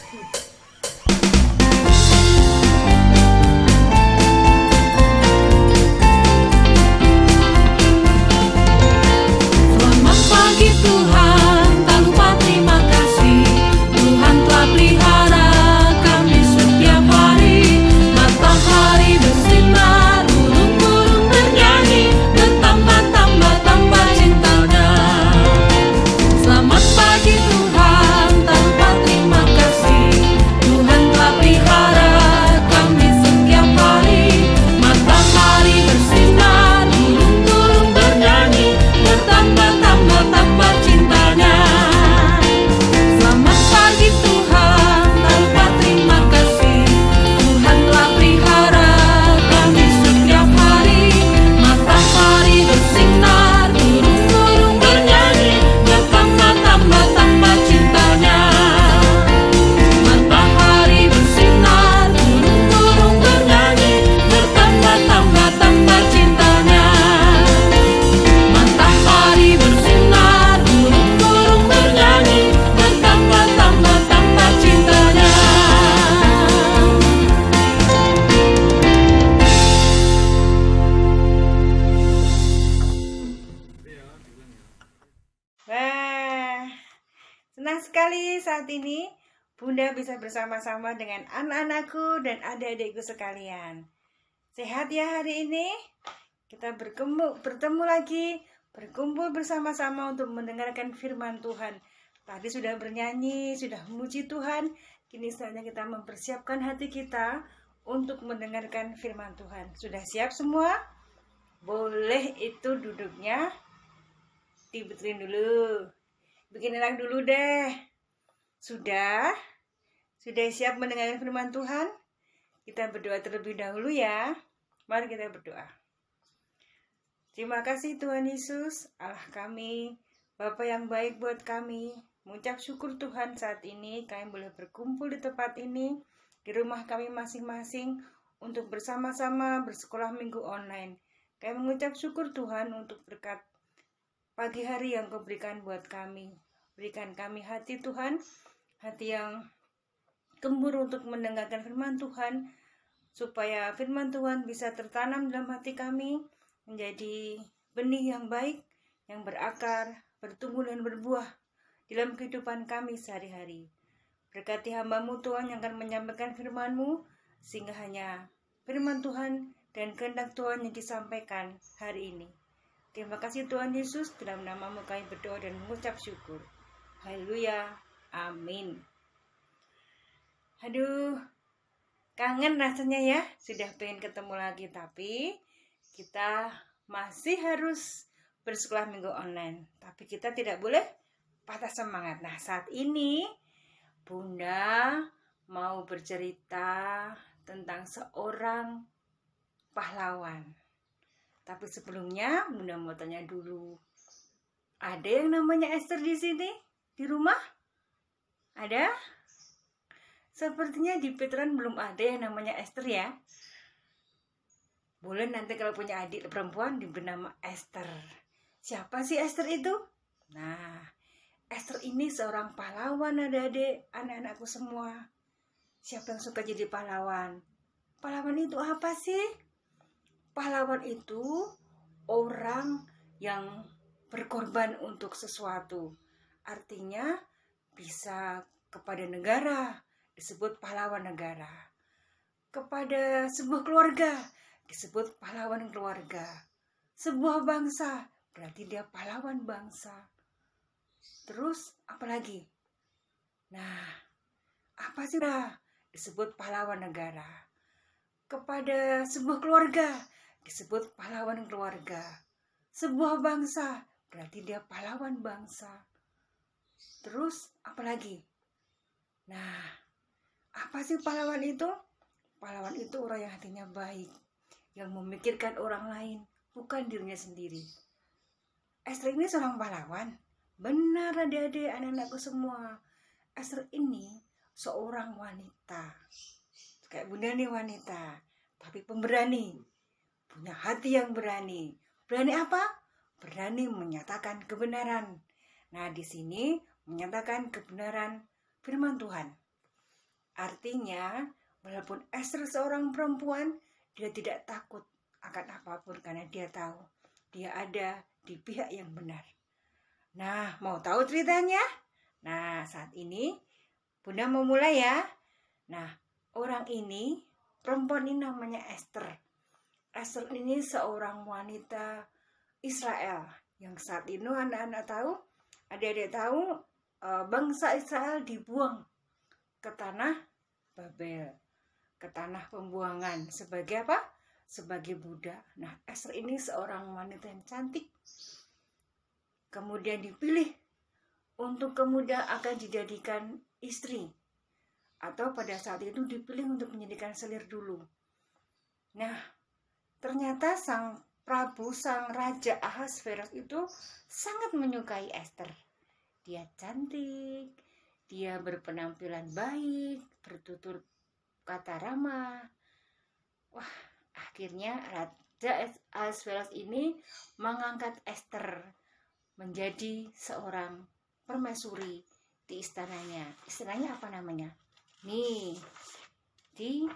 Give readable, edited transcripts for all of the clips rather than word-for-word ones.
Selamat pagi Tuhan, tak lupa terima kasih. Tuhan telah pelihara kami setiap hari. Matahari bersinar, burung-burung bernyanyi, bertambah-tambah cintanya. Selamat pagi Tuhan, tak lupa terima kasih. Tuhan telah pelihara kami setiap hari. Matahari bersinar, burung-burung bernyanyi, bertambah cintanya. Selamat pagi Tuhan, tak lupa terima kasih. Tuhan telah pelihara kami setiap hari. Matahari bersinar, burung-burung bernyanyi, bertambah cintanya. Matahari bersinar, burung-burung bernyanyi, bertambah cintanya. Matahari bersinar, burung-burung bernyanyi, bertambah cintanya. Wah, senang sekali saat ini Bunda bisa bersama-sama dengan anak-anakku dan adik-adikku sekalian. Sehat ya hari ini? Kita bertemu lagi, berkumpul bersama-sama untuk mendengarkan firman Tuhan. Tadi sudah bernyanyi, sudah memuji Tuhan. Kini saatnya kita mempersiapkan hati kita untuk mendengarkan firman Tuhan. Sudah siap semua? Boleh itu duduknya dibetulin dulu. Bikin enak dulu deh. Sudah? Sudah siap mendengarkan firman Tuhan? Kita berdoa terlebih dahulu ya. Mari kita berdoa. Terima kasih Tuhan Yesus, Allah kami, Bapa yang baik buat kami. Mengucap syukur Tuhan saat ini kami boleh berkumpul di tempat ini, di rumah kami masing-masing untuk bersama-sama bersekolah minggu online. Kami mengucap syukur Tuhan untuk berkat pagi hari yang Kau berikan buat kami. Berikan kami hati Tuhan, hati yang gembur untuk mendengarkan firman Tuhan, supaya firman Tuhan bisa tertanam dalam hati kami, menjadi benih yang baik, yang berakar, bertumbuh dan berbuah dalam kehidupan kami sehari-hari. Berkati hamba-Mu Tuhan yang akan menyampaikan firman-Mu, sehingga hanya firman Tuhan dan kehendak Tuhan yang disampaikan hari ini. Terima kasih Tuhan Yesus, dalam nama-Mu kami berdoa dan mengucap syukur. Haleluya, amin. Aduh, kangen rasanya ya, sudah pengen ketemu lagi, tapi kita masih harus bersekolah minggu online. Tapi kita tidak boleh patah semangat. Nah, saat ini Bunda mau bercerita tentang seorang pahlawan. Tapi sebelumnya Bunda mau tanya dulu. Ada yang namanya Esther di sini? Di rumah? Ada? Sepertinya di Veteran belum ada yang namanya Esther ya. Boleh nanti kalau punya adik perempuan diberi nama Esther. Siapa sih Esther itu? Nah, Esther ini seorang pahlawan adik-adik, anak-anakku semua. Siapa yang suka jadi pahlawan? Pahlawan itu apa sih? Pahlawan itu orang yang berkorban untuk sesuatu. Artinya bisa kepada negara, disebut pahlawan negara. Kepada sebuah keluarga, disebut pahlawan keluarga. Sebuah bangsa, berarti dia pahlawan bangsa. Terus apa lagi? Nah, apa sih disebut pahlawan negara? Kepada sebuah keluarga, disebut pahlawan keluarga. Sebuah bangsa, berarti dia pahlawan bangsa. Terus apa lagi? Nah, apa sih pahlawan itu? Pahlawan itu orang yang hatinya baik, yang memikirkan orang lain, bukan dirinya sendiri. Esther ini seorang pahlawan. Benar adik-adik, anak-anakku semua. Esther ini seorang wanita. Kayak Bunda nih wanita, tapi pemberani. Punya hati yang berani. Berani apa? Berani menyatakan kebenaran. Nah, di sini menyatakan kebenaran firman Tuhan. Artinya, walaupun Esther seorang perempuan, dia tidak takut akan apapun karena dia tahu dia ada di pihak yang benar. Nah, mau tahu ceritanya? Nah, saat ini Bunda mau mulai ya. Nah, orang ini, perempuan ini namanya Esther. Esther ini seorang wanita Israel yang saat ini anak-anak tahu, adik-adik tahu, bangsa Israel dibuang ke tanah Babel, ke tanah pembuangan sebagai apa? Sebagai budak. Nah, Esther ini seorang wanita yang cantik, kemudian dipilih untuk kemudian akan dijadikan istri, atau pada saat itu dipilih untuk menjadikan selir dulu. Nah, ternyata sang Prabu, sang Raja Ahasveros itu sangat menyukai Esther. Dia cantik, dia berpenampilan baik, bertutur kata ramah. Wah, akhirnya Raja Ahasveros ini mengangkat Esther menjadi seorang permaisuri di istananya. Istananya apa namanya? Nih, di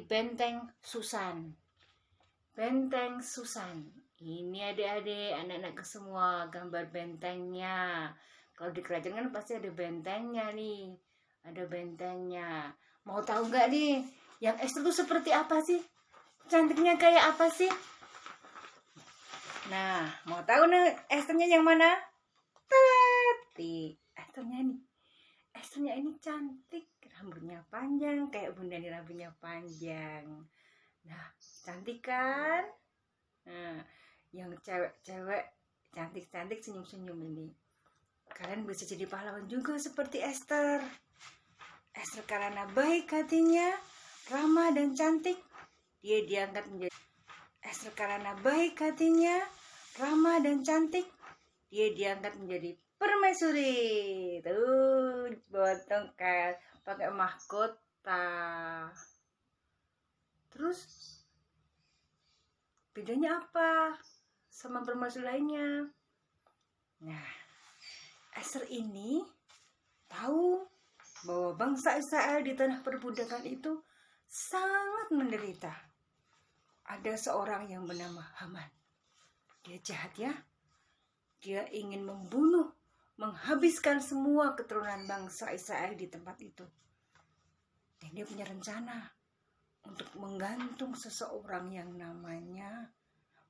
Benteng Susan. Benteng Susan. Ini adik-adik, anak-anak semua, gambar bentengnya. Kalau di kerajaan kan pasti ada bentengnya nih. Ada bentengnya. Mau tahu nggak nih, yang Esther itu seperti apa sih? Cantiknya kayak apa sih? Nah, mau tahu nih Esthernya yang mana? Di Esthernya nih. Esthernya ini cantik, rambutnya panjang, kayak Bunda nih rambutnya panjang. Nah, cantik kan? Nah, yang cewek-cewek cantik-cantik senyum-senyum ini. Kalian bisa jadi pahlawan juga seperti Esther. Esther karena baik hatinya, ramah dan cantik, dia diangkat menjadi Esther karena baik hatinya, ramah dan cantik, dia diangkat menjadi permaisuri. Tuh, bawa tongkat, pakai mahkota. Terus bedanya apa sama permaisuri lainnya? Nah, Esther ini tahu bahwa bangsa Israel di tanah perbudakan itu sangat menderita. Ada seorang yang bernama Haman. Dia jahat ya. Dia ingin membunuh, menghabiskan semua keturunan bangsa Israel di tempat itu. Dan dia punya rencana untuk menggantung seseorang yang namanya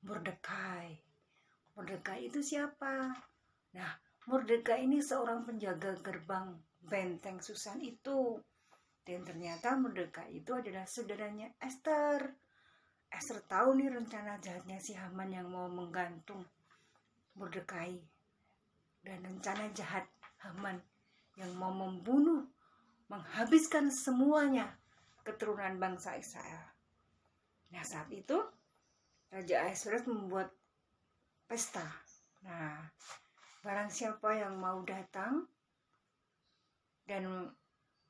Mordekai. Mordekai itu siapa? Nah, Mordekai ini seorang penjaga gerbang benteng Susan itu. Dan ternyata Mordekai itu adalah saudaranya Esther. Esther tahu nih rencana jahatnya si Haman yang mau menggantung Mordekai. Dan rencana jahat Haman yang mau membunuh, menghabiskan semuanya keturunan bangsa Israel. Nah, saat itu Raja Ahasveros membuat pesta. Nah, barang siapa yang mau datang dan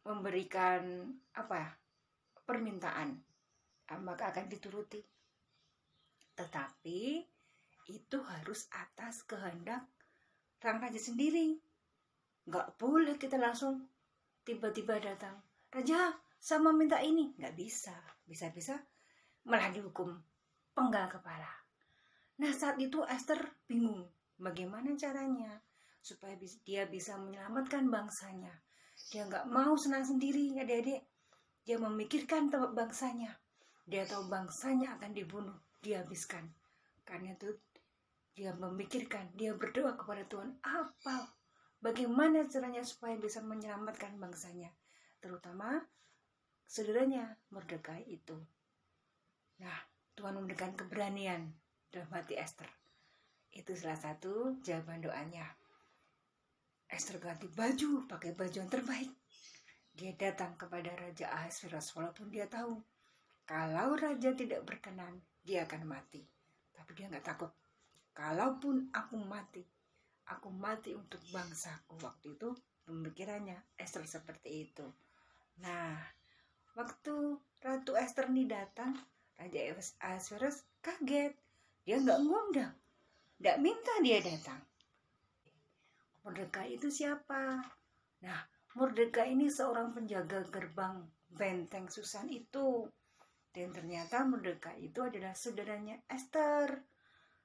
memberikan permintaan, maka akan dituruti. Tetapi itu harus atas kehendak sang raja sendiri. Nggak boleh kita langsung tiba-tiba datang, Raja sama minta ini. Nggak bisa. Bisa-bisa malah dihukum penggal kepala. Nah, saat itu Esther bingung bagaimana caranya supaya dia bisa menyelamatkan bangsanya. Dia nggak mau senang sendiri, adik-adik. Dia memikirkan bangsanya. Dia tahu bangsanya akan dibunuh, dihabiskan. Karena itu dia memikirkan, dia berdoa kepada Tuhan, bagaimana caranya supaya bisa menyelamatkan bangsanya, terutama saudaranya Mordekai itu. Nah, Tuhan memberikan keberanian dalam hati Esther. Itu salah satu jawaban doanya. Esther ganti baju, pakai baju yang terbaik. Dia datang kepada Raja Ahasveros walaupun dia tahu kalau raja tidak berkenan, dia akan mati. Tapi dia nggak takut. Kalaupun aku mati untuk bangsaku. Waktu itu pemikirannya Esther seperti itu. Nah, waktu Ratu Esther ini datang, Raja Ahasveros kaget. Dia nggak ngundang, nggak minta dia datang. Mordekai itu siapa? Nah, Mordekai ini seorang penjaga gerbang benteng Susan itu. Dan ternyata Mordekai itu adalah saudaranya Esther.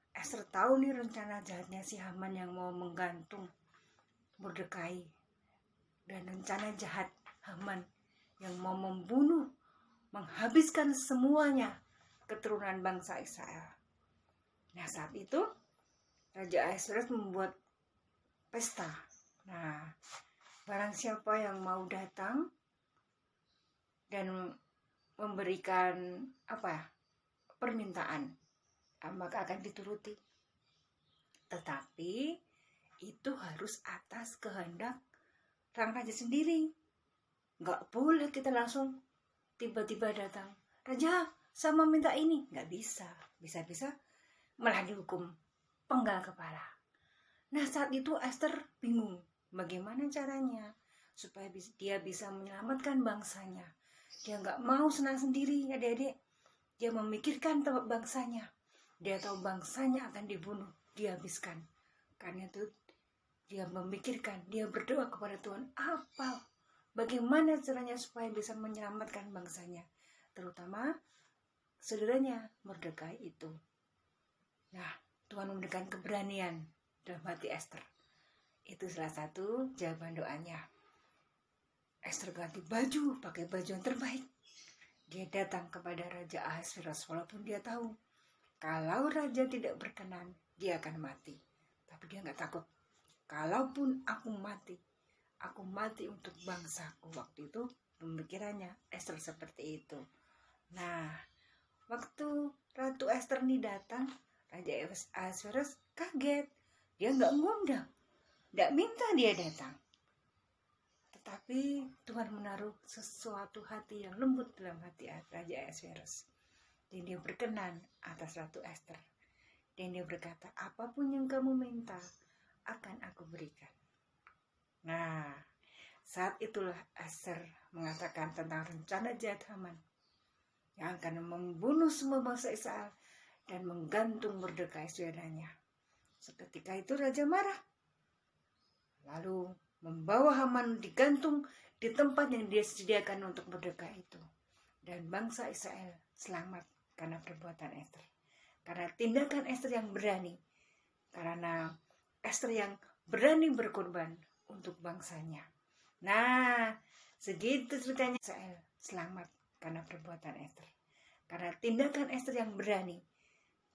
Esther tahu nih rencana jahatnya si Haman yang mau menggantung Mordekai. Dan rencana jahat Haman yang mau membunuh, menghabiskan semuanya keturunan bangsa Israel. Nah, saat itu Raja Ahasuerus membuat pesta. Nah, barang siapa yang mau datang dan memberikan permintaan, maka akan dituruti. Tetapi itu harus atas kehendak sang raja sendiri. Nggak boleh kita langsung tiba-tiba datang, Raja, sama minta ini. Nggak bisa. Bisa-bisa malah dihukum penggal kepala. Nah, saat itu Esther bingung bagaimana caranya supaya dia bisa menyelamatkan bangsanya. Dia nggak mau senang sendiri, adik-adik. Dia memikirkan bangsanya. Dia tahu bangsanya akan dibunuh, dihabiskan. Karena itu dia memikirkan, dia berdoa kepada Tuhan, bagaimana caranya supaya bisa menyelamatkan bangsanya, terutama saudaranya Mordekai itu. Nah, Tuhan memberikan keberanian dalam hati Esther. Itu salah satu jawaban doanya. Esther ganti baju, pakai baju yang terbaik. Dia datang kepada Raja Ahasuerus walaupun dia tahu kalau raja tidak berkenan, dia akan mati. Tapi dia nggak takut. Kalaupun aku mati untuk bangsaku. Waktu itu pemikirannya Esther seperti itu. Nah, waktu Ratu Esther ini datang, Raja Ahasuerus kaget. Dia nggak ngundang, nggak minta dia datang. Tetapi Tuhan menaruh sesuatu hati yang lembut dalam hati Raja Ahasuerus. Dan dia berkenan atas Ratu Esther. Dan dia berkata, apapun yang kamu minta, akan aku berikan. Nah, saat itulah Esther mengatakan tentang rencana jahat Haman yang akan membunuh semua bangsa Israel dan menggantung Mordekai saudaranya. Seketika itu raja marah, lalu membawa Haman digantung di tempat yang dia sediakan untuk Mordekai itu. Dan bangsa Israel selamat karena perbuatan Esther, karena tindakan Esther yang berani, karena Esther yang berani berkorban untuk bangsanya. Nah, segitu ceritanya Israel selamat karena perbuatan Esther. Karena tindakan Esther yang berani.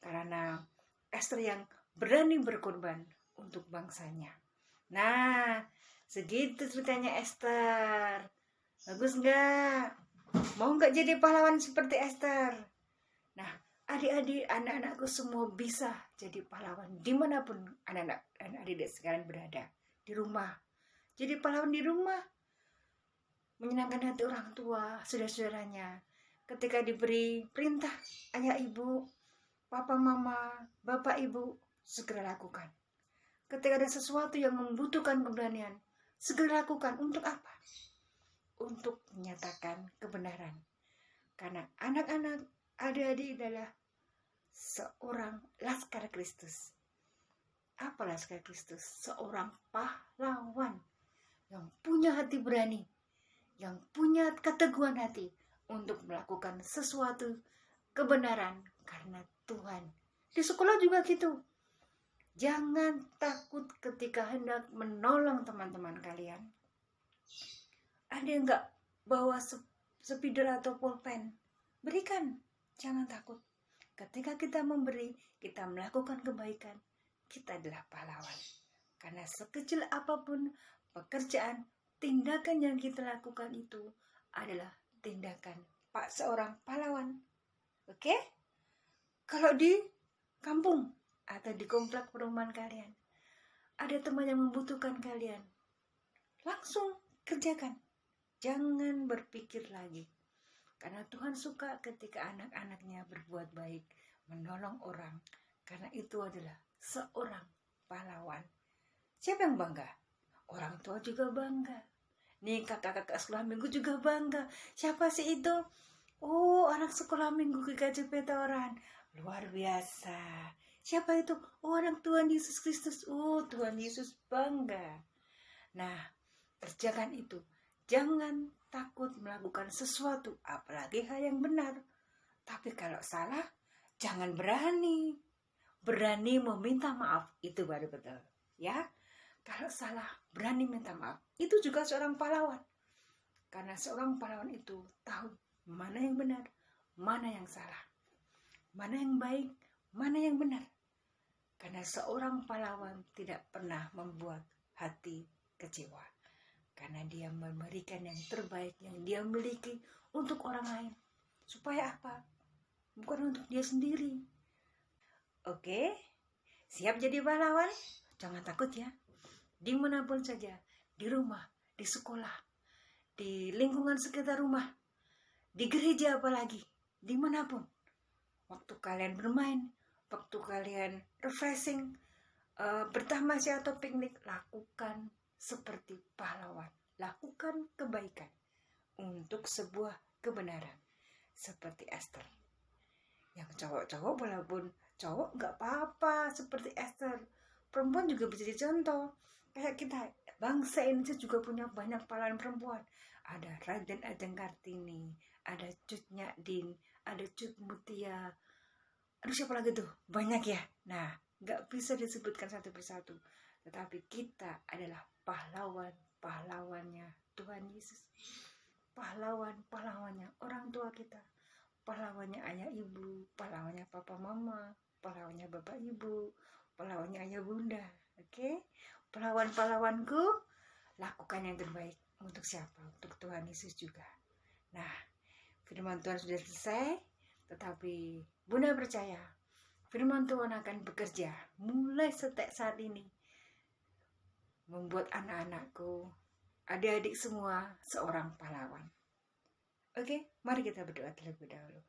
Karena Esther yang berani berkorban untuk bangsanya. Nah, segitu ceritanya Esther. Bagus nggak? Mau nggak jadi pahlawan seperti Esther? Nah, adik-adik, anak-anakku semua bisa jadi pahlawan dimanapun anak-anak dan adik-adik sekalian berada. Di rumah. Jadi pahlawan di rumah. Menyenangkan hati orang tua, saudara-saudaranya. Ketika diberi perintah, ayah ibu, papa mama, bapak ibu, segera lakukan. Ketika ada sesuatu yang membutuhkan keberanian, segera lakukan. Untuk apa? Untuk menyatakan kebenaran. Karena anak-anak, adik-adik adalah seorang Laskar Kristus. Apa Laskar Kristus? Seorang pahlawan yang punya hati berani, yang punya keteguhan hati untuk melakukan sesuatu kebenaran karena Tuhan. Di sekolah juga gitu. Jangan takut ketika hendak menolong teman-teman kalian. Ada yang nggak bawa spidol atau pulpen? Berikan. Jangan takut. Ketika kita memberi, kita melakukan kebaikan, kita adalah pahlawan. Karena sekecil apapun pekerjaan, tindakan yang kita lakukan itu adalah tindakan seorang pahlawan. Oke? Kalau di kampung atau di komplek perumahan kalian, ada teman yang membutuhkan kalian, langsung kerjakan. Jangan berpikir lagi. Karena Tuhan suka ketika anak-anaknya berbuat baik, menolong orang. Karena itu adalah seorang pahlawan. Siapa yang bangga? Orang tua juga bangga. Nih kakak-kakak sekolah minggu juga bangga. Siapa sih itu? Oh, anak sekolah minggu GKJ Petoran. Luar biasa. Siapa itu? Oh, anak Tuhan Yesus Kristus. Oh, Tuhan Yesus bangga. Nah, kerjakan itu. Jangan takut melakukan sesuatu, apalagi hal yang benar. Tapi kalau salah, jangan berani meminta maaf, itu baru betul. Ya, kalau salah berani minta maaf, itu juga seorang pahlawan. Karena seorang pahlawan itu tahu mana yang benar, mana yang salah, mana yang baik, mana yang benar. Karena seorang pahlawan tidak pernah membuat hati kecewa. Karena dia memberikan yang terbaik yang dia miliki untuk orang lain. Supaya apa? Bukan untuk dia sendiri. Oke, siap jadi pahlawan? Jangan takut ya. Dimanapun saja, di rumah, di sekolah, di lingkungan sekitar rumah, di gereja apalagi, dimanapun. Waktu kalian bermain, waktu kalian refreshing, bertamasya atau piknik, lakukan seperti pahlawan. Lakukan kebaikan untuk sebuah kebenaran. Seperti Esther. Yang cowok-cowok walaupun cowok nggak apa-apa seperti Esther. Perempuan juga bisa jadi contoh. Kayak kita, bangsa Indonesia juga punya banyak pahlawan perempuan. Ada Raden Ajeng Kartini, ada Cut Nyadin, ada Cut Mutia. Aduh, siapa lagi tuh? Banyak ya. Nah, nggak bisa disebutkan satu persatu. Tetapi kita adalah pahlawannya Tuhan Yesus. Pahlawannya orang tua kita. Pahlawannya ayah ibu, pahlawannya papa mama, pahlawannya bapak ibu, pahlawannya ayah bunda. Oke? Pahlawanku, lakukan yang terbaik. Untuk siapa? Untuk Tuhan Yesus juga. Nah, firman Tuhan sudah selesai, tetapi Bunda percaya firman Tuhan akan bekerja mulai saat ini, membuat anak-anakku, adik-adik semua seorang pahlawan. Oke, mari kita berdoa terlebih dahulu.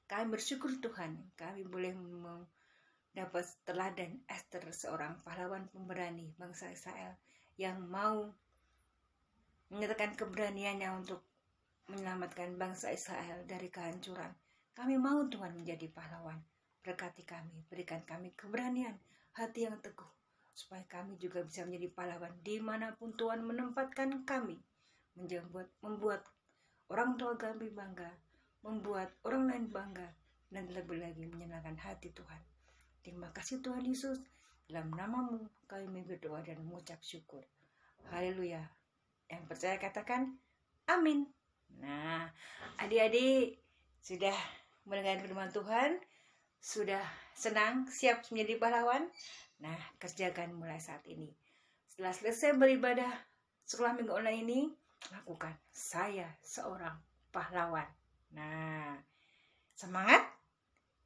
Kami bersyukur Tuhan, kami boleh mendapat teladan Esther, seorang pahlawan pemberani bangsa Israel yang mau menyatakan keberaniannya untuk menyelamatkan bangsa Israel dari kehancuran. Kami mau Tuhan menjadi pahlawan. Berkati kami, berikan kami keberanian, hati yang teguh, supaya kami juga bisa menjadi pahlawan dimanapun Tuhan menempatkan kami, membuat orang tua kami bangga, membuat orang lain bangga, dan lebih lagi menyenangkan hati Tuhan. Terima kasih Tuhan Yesus, dalam namamu kami berdoa dan mengucap syukur. Haleluya. Yang percaya katakan amin. Nah, adik-adik sudah mendengar firman Tuhan, sudah senang, siap menjadi pahlawan. Nah, kerjakan mulai saat ini. Setelah selesai beribadah sekolah minggu online ini, lakukan, saya seorang pahlawan. Nah, semangat,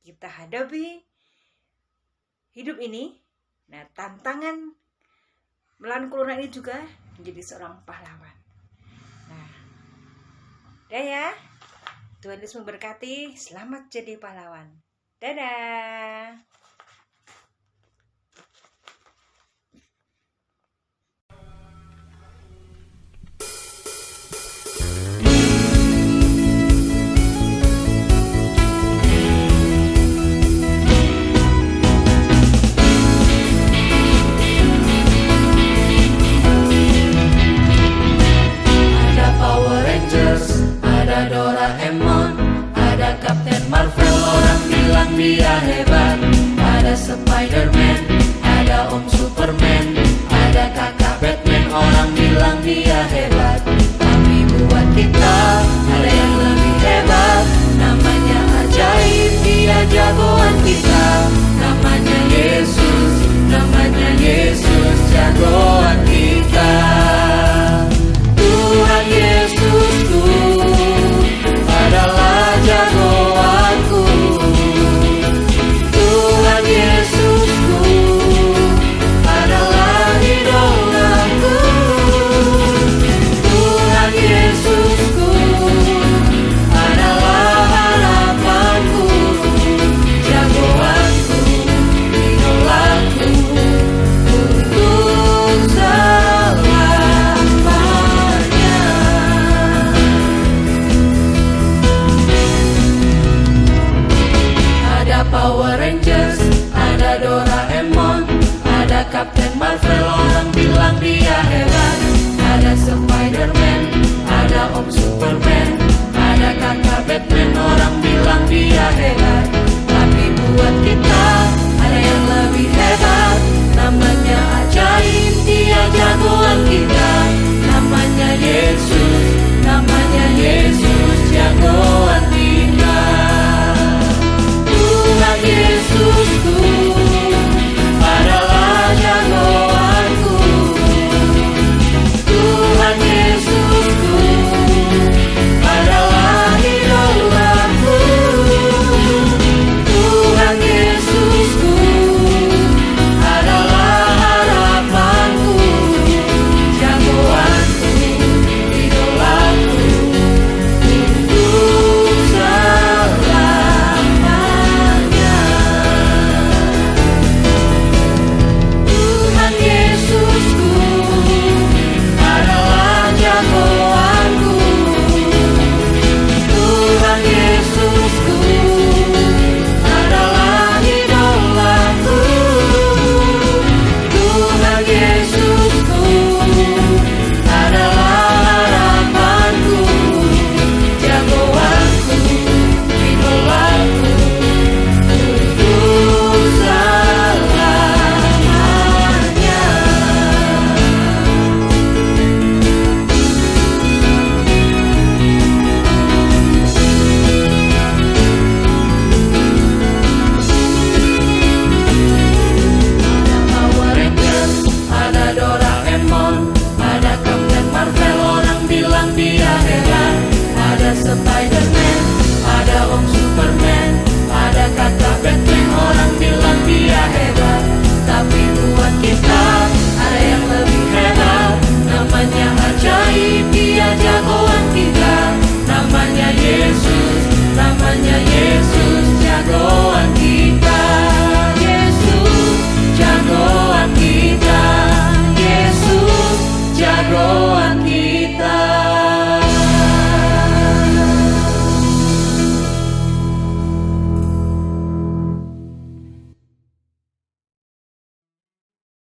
kita hadapi hidup ini. Nah, tantangan melawan corona ini juga menjadi seorang pahlawan. Nah, udah ya. Tuhan Yesus memberkati. Selamat jadi pahlawan. Dadah. Dia hebat, ada Spider-Man, ada Om Superman, ada kakak Batman, orang bilang dia hebat.